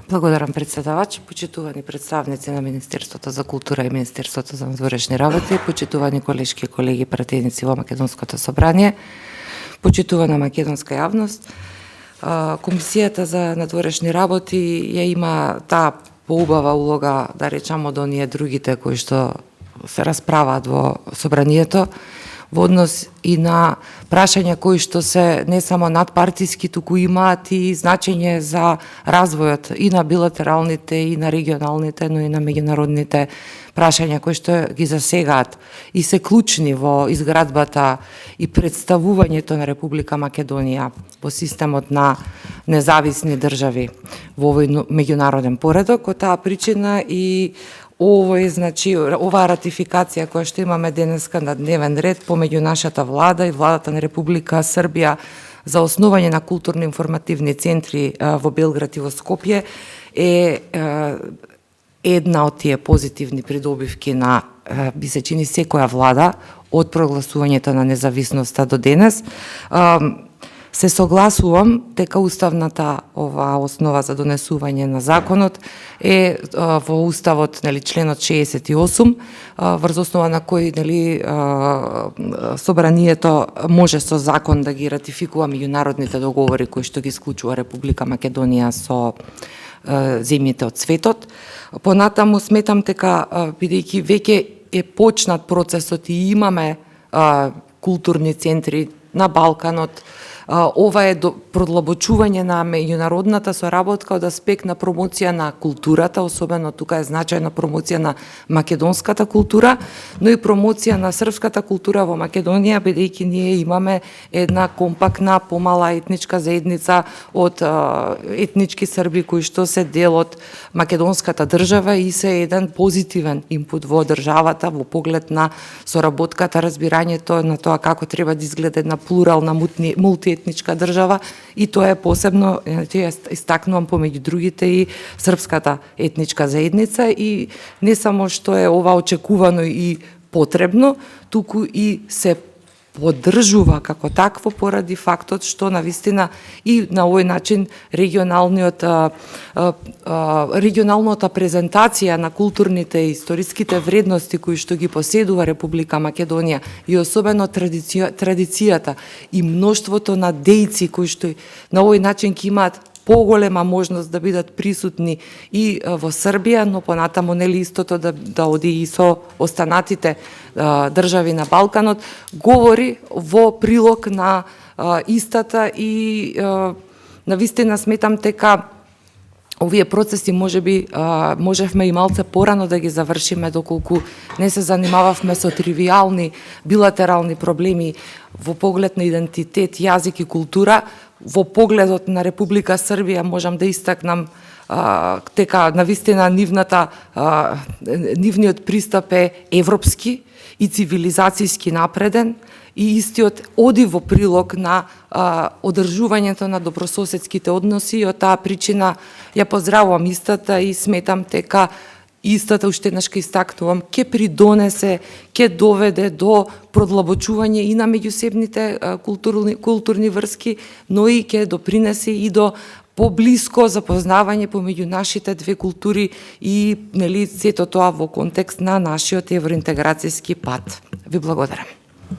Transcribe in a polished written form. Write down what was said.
Благодарам, председавач. Почитувани представници на Министерството за култура и Министерството за надворешни работи, почитувани колешки и колеги пратеници во Македонското собрание, почитувана македонска јавност. Комисијата за надворешни работи ја има таа поубава улога, да речам, од оние другите кои што се расправаат во собранието, во однос и на прашања кои што се не само надпартиски, туку имаат и значење за развојот и на билатералните, и на регионалните, но и на меѓународните прашања кои што ги засегаат и се клучни во изградбата и представувањето на Република Македонија во системот на независни држави во овој меѓународен поредок. Од таа причина и оваа ратификација која што имаме денеска на дневен ред помеѓу нашата влада и владата на Република Србија за основање на културно-информативни центри во Белград и во Скопје е една од тие позитивни придобивки на, би се чини, секоја влада од прогласувањето на независноста до денес. Се согласувам дека уставната оваа основа за донесување на законот е во уставот, нели, членот 68, врз основа на кој, нели, собранието може со закон да ги ратификува меѓународните договори кои што ги склучува Република Македонија со земјите од светот. Понатаму сметам дека бидејќи веќе е почнат процесот и имаме културни центри на Балканот, ова е продлабочување на меѓународната соработка од аспект на промоција на културата, особено тука е значајна промоција на македонската култура, но и промоција на српската култура во Македонија, бидејќи ние имаме една компактна, помала етничка заедница од етнички срби кои што се дел од македонската држава и се еден позитивен импут во државата во поглед на соработката, разбирањето на тоа како треба да изгледа една плурална мултиетничка држава, и тоа е посебно, истакнувам помеѓу другите, и српската етничка заедница, и не само што е ова очекувано и потребно, туку и се поддржува како такво поради фактот што навистина и на овој начин регионалната презентација на културните и историските вредности кои што ги поседува Република Македонија и особено традицијата и мноштвото на дејци кои што на овој начин ќе имаат поголема можност да бидат присутни и во Србија, но понатаму нели истото да оди и со останатите држави на Балканот, говори во прилог на истата, и навистина сметам дека овие процеси можевме и малце порано да ги завршиме доколку не се занимававме со тривијални билатерални проблеми во поглед на идентитет, јазик и култура. Во погледот на Република Србија можам да истакнам дека навистина нивниот пристап е европски и цивилизацијски напреден, и истиот оди во прилог на одржувањето на добрососедските односи, и од таа причина ја поздравувам истата и сметам дека истата, уште еднаш ке истакнувам, ќе придонесе, ќе доведе до продлабочување и на меѓусебните културни врски, но и ќе допринесе и до поблиско запознавање помеѓу нашите две култури и, нели, сето тоа во контекст на нашиот евроинтеграцијски пат. Ви благодарам.